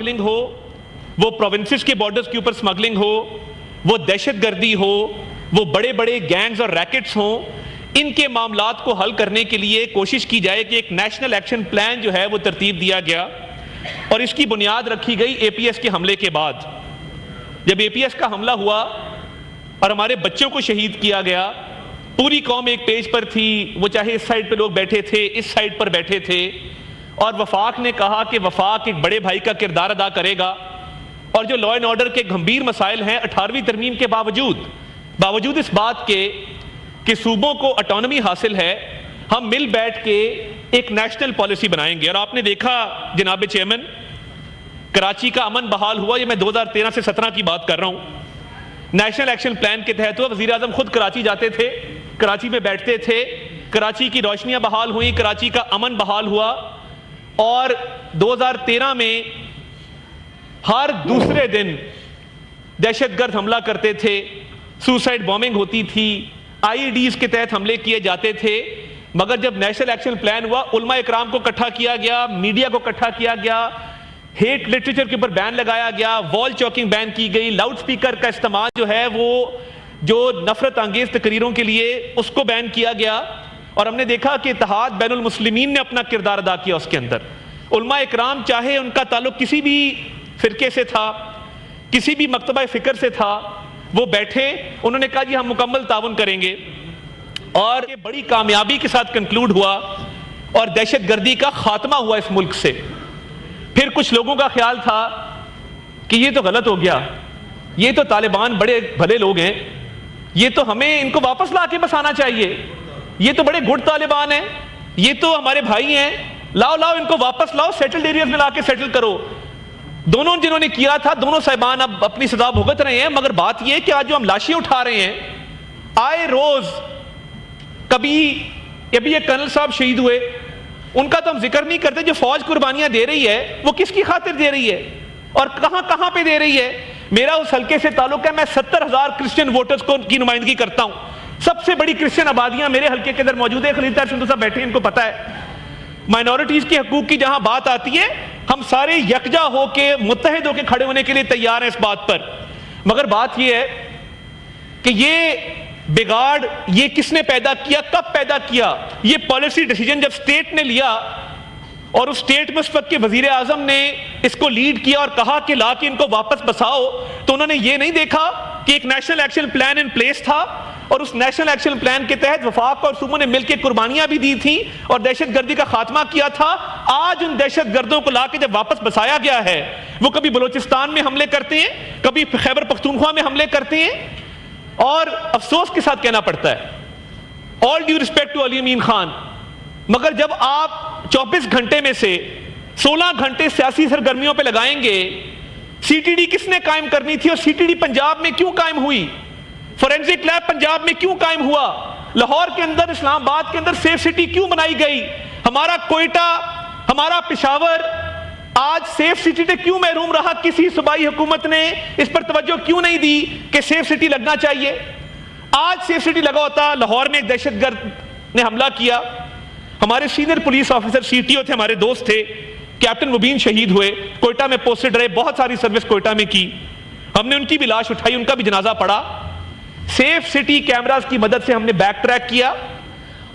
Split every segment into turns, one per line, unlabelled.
Smuggling हो, वो provinces के बॉर्डर्स के ऊपर स्मगलिंग हो, वो दहशत गर्दी हो, वो बड़े बड़े गैंग्स और रैकेट्स हों, इनके मामलात को हल करने के लिए कोशिश की जाए कि एक नेशनल एक्शन प्लान जो है वो तरतीब दिया गया। और इसकी बुनियाद रखी गई एपीएस के हमले के बाद। जब एपीएस का हमला हुआ और हमारे बच्चों को शहीद किया गया, पूरी कौम एक पेज पर थी, वो चाहे इस साइड पर लोग बैठे थे, इस साइड पर बैठे थे, और वफाक ने कहा कि वफाक एक बड़े भाई का किरदार अदा करेगा। और जो लॉ एंड ऑर्डर के गंभीर मसाइल हैं 18वीं तरमीम के बावजूद इस बात के कि सूबों को ऑटोनॉमी हासिल है, हम मिल बैठ के एक नेशनल पॉलिसी बनाएंगे। और आपने देखा जनाब चेयरमैन, कराची का अमन बहाल हुआ, ये मैं 2013 से 17 की बात कर रहा हूँ। नेशनल एक्शन प्लान के तहत हुआ, वज़ीर आज़म खुद कराची जाते थे, कराची में बैठते थे, कराची की रोशनियाँ बहाल हुई, कराची का अमन बहाल हुआ। और 2013 में हर दूसरे दिन दहशतगर्द हमला करते थे, सुसाइड बॉम्बिंग होती थी, आईईडीज़ के तहत हमले किए जाते थे। मगर जब नेशनल एक्शन प्लान हुआ, उलमा इकराम को इकट्ठा किया गया, मीडिया को इकट्ठा किया गया, हेट लिटरेचर के ऊपर बैन लगाया गया, वॉल चॉकिंग बैन की गई, लाउड स्पीकर का इस्तेमाल जो है वो जो नफरत अंगेज तकरीरों के लिए उसको बैन किया गया। और हमने देखा कि इत्तेहाद बैनुल मुस्लिमीन ने अपना किरदार अदा किया उसके अंदर। उलमा इकराम, चाहे उनका ताल्लुक किसी भी फिरके से था, किसी भी मकतबा फ़िक्र से था, वो बैठे, उन्होंने कहा जी हम मुकम्मल ताउन करेंगे। और ये बड़ी कामयाबी के साथ कंक्लूड हुआ और दहशत गर्दी का खात्मा हुआ इस मुल्क से। फिर कुछ लोगों का ख्याल था कि ये तो गलत हो गया, ये तो तालिबान बड़े भले लोग हैं, ये तो हमें इनको वापस ला के बसाना चाहिए, ये तो बड़े गुड तालिबान हैं, ये तो हमारे भाई हैं, लाओ इनको वापस लाओ, सेटल्ड एरियाज में ला के सेटल करो। दोनों जिन्होंने किया था, दोनों साहिबान अब अपनी सजा भुगत रहे हैं। मगर बात यह कि आज जो हम लाशें उठा रहे हैं, आए रोज कभी अभी ये कर्नल साहब शहीद हुए, उनका तो हम जिक्र नहीं करते। जो फौज कुर्बानियां दे रही है वो किसकी खातिर दे रही है और कहां कहां पे दे रही है? मेरा उस हल्के से ताल्लुक है, मैं 70,000 क्रिश्चियन वोटर्स की नुमाइंदगी करता हूं। सबसे बड़ी क्रिश्चियन आबादियां मेरे हल्के के अंदर मौजूद है। खलील सिंधु साहब बैठे, इनको पता है। माइनॉरिटीज के हकूक की जहां बात आती है, हम सारे यकजा होके मुत्तहिद होके खड़े होने के लिए तैयार हैं इस बात पर। मगर बात यह है कि ये बिगाड़ ये किसने पैदा किया, कब पैदा किया? ये पॉलिसी डिसीजन जब स्टेट ने लिया और उस स्टेट में उस वक्त के वजीर आजम ने इसको लीड किया और कहा कि ला के इनको वापस बसाओ, तो उन्होंने ये नहीं देखा कि एक national action plan in place था और उस नेशनल एक्शन प्लान के तहत वफाक और सूबों ने मिलकर कुर्बानियां भी दी थी और दहशतगर्दी का खात्मा किया था। आज उन दहशतगर्दों को लाके जब वापस बसाया गया है, वो कभी बलोचिस्तान में हमले करते हैं, कभी खैबर पख्तूनख्वा में हमले करते हैं। और अफसोस के साथ कहना पड़ता है, all due respect to Ali Amin Khan, मगर जब आप 24 घंटे में से 16 घंटे सियासी सरगर्मियों पे लगाएंगे, सीटीडी किसने कायम करनी थी और सीटीडी पंजाब में क्यों कायम हुई? फोरेंसिक लैब पंजाब में क्यों कायम हुआ? लाहौर के अंदर, इस्लामाबाद के अंदर सेफ सिटी क्यों बनाई गई? हमारा कोयटा, हमारा पेशावर आज सेफ सिटी से क्यों महरूम रहा? किसी सूबाई हुकूमत ने इस पर तवज्जो क्यों नहीं दी कि सेफ सिटी लगना चाहिए? आज सेफ सिटी लगा होता। लाहौर में एक दहशतगर्द ने हमला किया, हमारे सीनियर पुलिस ऑफिसर सीटीओ थे, हमारे दोस्त थे, कैप्टन मुबीन शहीद हुए, कोयटा में पोस्टेड रहे, बहुत सारी सर्विस कोयटा में की, हमने उनकी भी लाश उठाई, उनका भी जनाजा पड़ा। सेफ सिटी कैमरास की मदद से हमने बैक ट्रैक किया,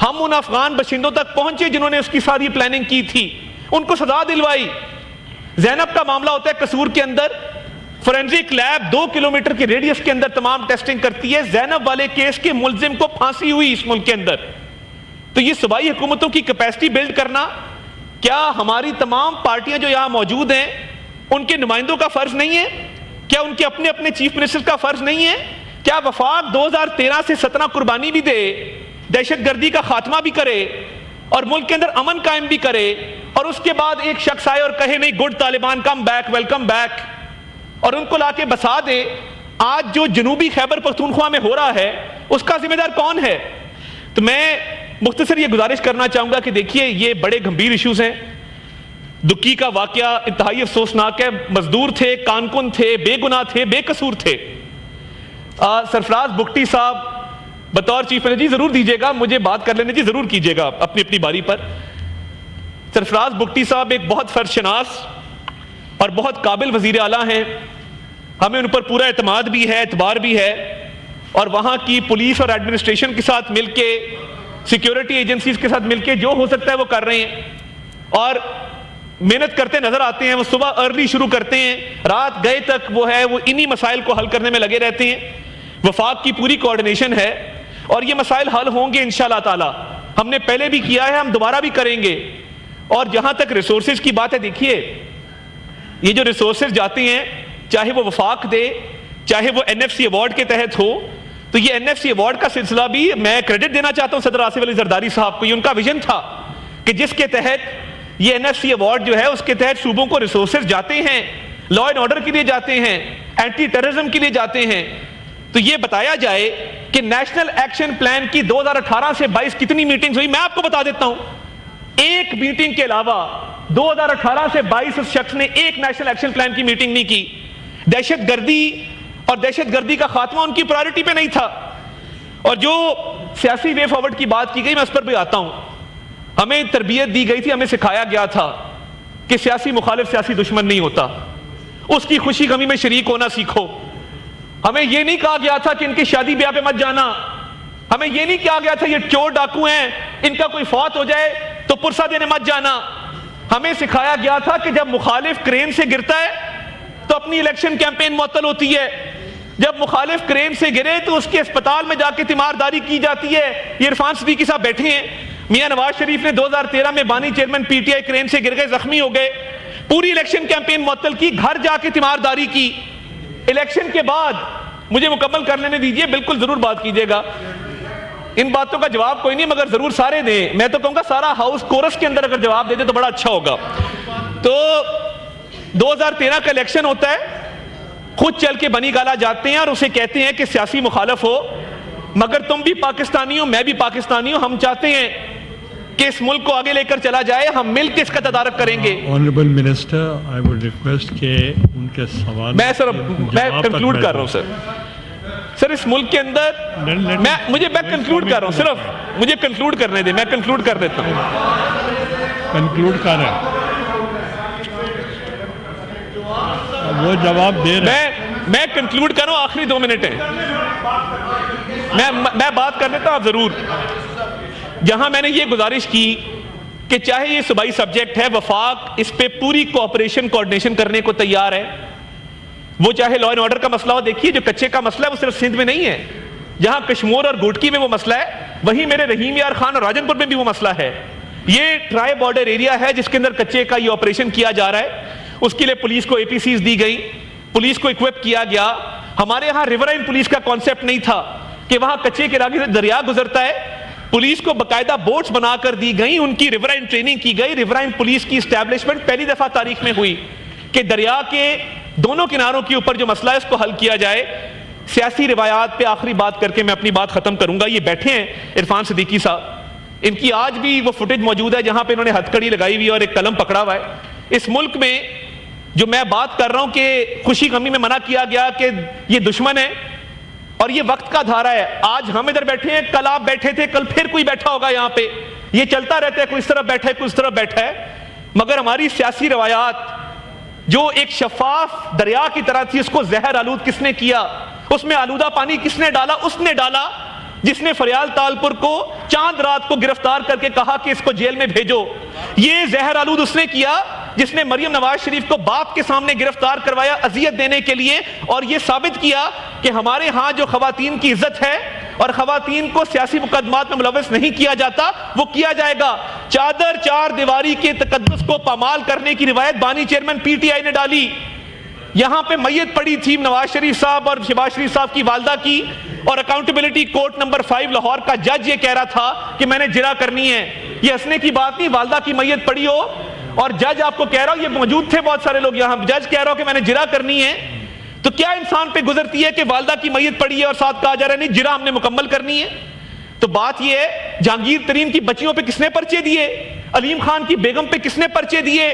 हम उन अफगान बशिंदों तक पहुंचे जिन्होंने उसकी सारी प्लानिंग की थी, उनको सजा दिलवाई। ज़ैनब का मामला होता है कसूर के अंदर, फोरेंसिक लैब 2 किलोमीटर के रेडियस के अंदर तमाम टेस्टिंग करती है। ज़ैनब वाले केस के मुलजिम को फांसी हुई इस मुल्क के अंदर। तो ये सूबाई हुकूमतों की कैपेसिटी बिल्ड करना, क्या हमारी तमाम पार्टियां जो यहां मौजूद हैं उनके नुमाइंदों का फर्ज नहीं है? क्या उनके अपने अपने चीफ मिनिस्टर का फर्ज नहीं है? क्या वफाक 2013 से 17 कुर्बानी भी दे, दहशतगर्दी का खात्मा भी करे और मुल्क के अंदर अमन कायम भी करे, और उसके बाद एक शख्स आए और कहे नहीं good Taliban come back, welcome back, और उनको लाके बसा दे? आज जो जनूबी खैबर पख्तूनख्वा में हो रहा है उसका जिम्मेदार कौन है? तो मैं मुख्तसर ये गुजारिश करना चाहूंगा कि देखिए ये बड़े गंभीर इश्यूज हैं। दुक्की का वाकया इंतहाई अफसोसनाक है। मजदूर थे, कानकुन थे, बेगुनाह थे, बेकसूर थे। सरफराज बुगटी साहब बतौर चीफ मिनिस्टर, जी जरूर दीजिएगा, मुझे बात कर लेने जी, जरूर कीजिएगा अपनी अपनी बारी पर। सरफराज बुगटी साहब एक बहुत फर्शनास اور بہت قابل وزیر اعلیٰ ہیں، ہمیں ان پر پورا اعتماد بھی ہے، اعتبار بھی ہے، اور وہاں کی پولیس اور ایڈمنسٹریشن کے ساتھ مل کے، سیکیورٹی ایجنسیز کے ساتھ مل کے جو ہو سکتا ہے وہ کر رہے ہیں اور محنت کرتے نظر آتے ہیں۔ وہ صبح ارلی شروع کرتے ہیں، رات گئے تک وہ انہی مسائل کو حل کرنے میں لگے رہتے ہیں۔ وفاق کی پوری کوارڈینیشن ہے اور یہ مسائل حل ہوں گے انشاءاللہ تعالی۔ ہم نے پہلے بھی کیا ہے، ہم دوبارہ بھی کریں گے۔ اور جہاں تک ریسورسز کی بات ہے، دیکھیے یہ جو ریسورسز جاتے ہیں، چاہے وہ وفاق دے، چاہے وہ این ایف سی ایوارڈ کے تحت ہو، تو یہ این ایف سی ایوارڈ کا سلسلہ بھی میں کریڈٹ دینا چاہتا ہوں صدر آصف علی زرداری صاحب کو۔ یہ ان کا ویژن تھا کہ جس کے تحت یہ این ایف سی ایوارڈ جو ہے اس کے تحت صوبوں کو ریسورسز جاتے ہیں، لا اینڈ آرڈر کے لیے جاتے ہیں، اینٹی ٹیررزم کے لیے جاتے ہیں۔ تو یہ بتایا جائے کہ نیشنل ایکشن پلان کی 2018 سے 22 کتنی میٹنگز ہوئی، میں آپ کو بتا دیتا ہوں۔ ایک میٹنگ کے علاوہ 2018 سے 22 اس شخص نے ایک نیشنل ایکشن پلان کی میٹنگ نہیں کی۔ دہشت گردی اور دہشت گردی کا خاتمہ ان کی پرائرٹی پہ نہیں تھا۔ اور جو سیاسی وے فارورڈ کی بات کی گئی، میں اس پر بھی آتا ہوں۔ ہمیں تربیت دی گئی تھی، ہمیں سکھایا گیا تھا کہ سیاسی مخالف سیاسی دشمن نہیں ہوتا، اس کی خوشی غمی میں شریک ہونا سیکھو۔ ہمیں یہ نہیں کہا گیا تھا کہ ان کی شادی بیاہ پہ مت جانا، ہمیں یہ نہیں کہا گیا تھا یہ چور ڈاکو ہیں، ان کا کوئی فوت ہو جائے تو پرسہ دینے مت جانا۔ ہمیں سکھایا گیا تھا کہ جب مخالف کرین سے گرتا ہے تو اپنی الیکشن کیمپین معطل ہوتی ہے، جب مخالف کرین سے گرے تو اس کے اسپتال میں جا کے تیمارداری کی جاتی ہے۔ یہ عرفان صدیقی صاحب بیٹھے ہیں، میاں نواز شریف نے 2013 میں بانی چیئرمین پی ٹی آئی کرین سے گر گئے، زخمی ہو گئے، پوری الیکشن کیمپین معطل کی، گھر جا کے تیمارداری کی۔ الیکشن کے بعد مجھے مکمل کر لینے دیجئے، بالکل ضرور بات کیجئے گا، ان باتوں کا جواب کوئی نہیں مگر ضرور سارے دیں۔ میں تو کہوں گا سارا ہاؤس کورس کے اندر اگر جواب دے دے تو بڑا اچھا ہوگا۔ تو 2013 کا الیکشن ہوتا ہے، خود چل کے بنی گالا جاتے ہیں اور اسے کہتے ہیں کہ سیاسی مخالف ہو مگر تم بھی پاکستانی ہو، میں بھی پاکستانی ہوں، ہم چاہتے ہیں کہ اس ملک کو آگے لے کر چلا جائے، ہم مل کے اس کا تدارک کریں گے۔
Honourable minister, I would request کہ ان کے سوال
میں کنکلوڈ کر رہا ہوں سر اس ملک کے اندر میں کنکلوڈ کر رہا ہوں، صرف مجھے کنکلوڈ کرنے دیں، میں کنکلوڈ کر دیتا ہوں۔
کنکلوڈ کر رہے ہیں، وہ جواب دے رہے ہیں۔
میں کنکلوڈ کر رہا ہوں، آخری 2 منٹ ہیں، میں بات کر دیتا ہوں آپ ضرور۔ جہاں میں نے یہ گزارش کی کہ چاہے یہ صوبائی سبجیکٹ ہے، وفاق اس پہ پوری کوآپریشن کوارڈینیشن کرنے کو تیار ہے، وہ چاہے لا اینڈ آرڈر کا مسئلہ ہو۔ دیکھیے جو کچے کا مسئلہ ہے وہ صرف سندھ میں نہیں ہے، جہاں کشمور اور گوٹکی میں وہ مسئلہ ہے، وہیں میرے رحیم یار خان اور راجن پور میں بھی وہ مسئلہ ہے۔ یہ ٹرائی بارڈر ایریا ہے جس کے اندر کچے کا یہ آپریشن کیا جا رہا ہے، اس کے لیے پولیس کو اے پی سیز دی گئی، پولیس کو اکوپ کیا گیا۔ ہمارے ہاں ریورائن پولیس کا کانسیپٹ نہیں تھا کہ وہاں کچے کے راگی سے دریا گزرتا ہے، پولیس کو باقاعدہ بوٹس بنا کر دی گئی، ان کی ریورائن ٹریننگ کی گئی۔ ریورائن پولیس کی اسٹیبلشمنٹ پہلی دفعہ تاریخ میں ہوئی کہ دریا کے دونوں کناروں کے اوپر جو مسئلہ ہے اس کو حل کیا جائے۔ سیاسی روایات پہ آخری بات کر کے میں اپنی بات ختم کروں گا۔ یہ بیٹھے ہیں عرفان صدیقی صاحب، ان کی آج بھی وہ فوٹیج موجود ہے جہاں پہ انہوں نے ہتھ کڑی لگائی ہوئی اور ایک قلم پکڑا ہوا ہے۔ اس ملک میں جو میں بات کر رہا ہوں کہ خوشی غمی میں منع کیا گیا کہ یہ دشمن ہے اور یہ وقت کا دھارا ہے، آج ہم ادھر بیٹھے ہیں، کل آپ بیٹھے تھے، کل پھر کوئی بیٹھا ہوگا یہاں پہ، یہ چلتا رہتا ہے، کوئی اس طرف بیٹھا ہے کوئی اس طرف بیٹھا ہے، مگر ہماری سیاسی روایات جو ایک شفاف دریا کی طرح تھی، اس کو زہر آلود کس نے کیا، اس میں آلودہ پانی کس نے ڈالا؟ اس نے ڈالا جس نے فریال تالپور کو چاند رات کو گرفتار کر کے کہا کہ اس کو جیل میں بھیجو۔ یہ زہر آلود اس نے کیا جس نے مریم نواز شریف کو باپ کے سامنے گرفتار کروایا اذیت دینے کے لیے، اور یہ ثابت کیا کہ ہمارے ہاں جو خواتین کی عزت ہے اور خواتین کو سیاسی مقدمات میں ملوث نہیں کیا جاتا، وہ کیا جائے گا۔ چادر چار دیواری کے تقدس کو پامال کرنے کی روایت بانی چیئرمین پی ٹی آئی نے ڈالی۔ یہاں پہ میت پڑی تھی نواز شریف صاحب اور شہباز شریف صاحب کی والدہ کی، اور اکاؤنٹیبلٹی کورٹ نمبر 5 لاہور کا جج یہ کہہ رہا تھا کہ میں نے جرا کرنی ہے۔ یہ ہنسنے کی بات نہیں، والدہ کی میت پڑی ہو اور جج آپ کو کہہ رہا ہو، یہ موجود تھے بہت سارے لوگ یہاں، جج کہہ رہا ہو کہ میں نے جرا کرنی ہے، تو کیا انسان پہ گزرتی ہے کہ والدہ کی میت پڑی ہے اور ساتھ کہا جا رہا ہے نہیں جرا ہم نے مکمل کرنی ہے؟ تو بات یہ ہے جہانگیر ترین کی بچیوں پہ کس نے پرچے دیے، علیم خان کی بیگم پہ کس نے پرچے دیے،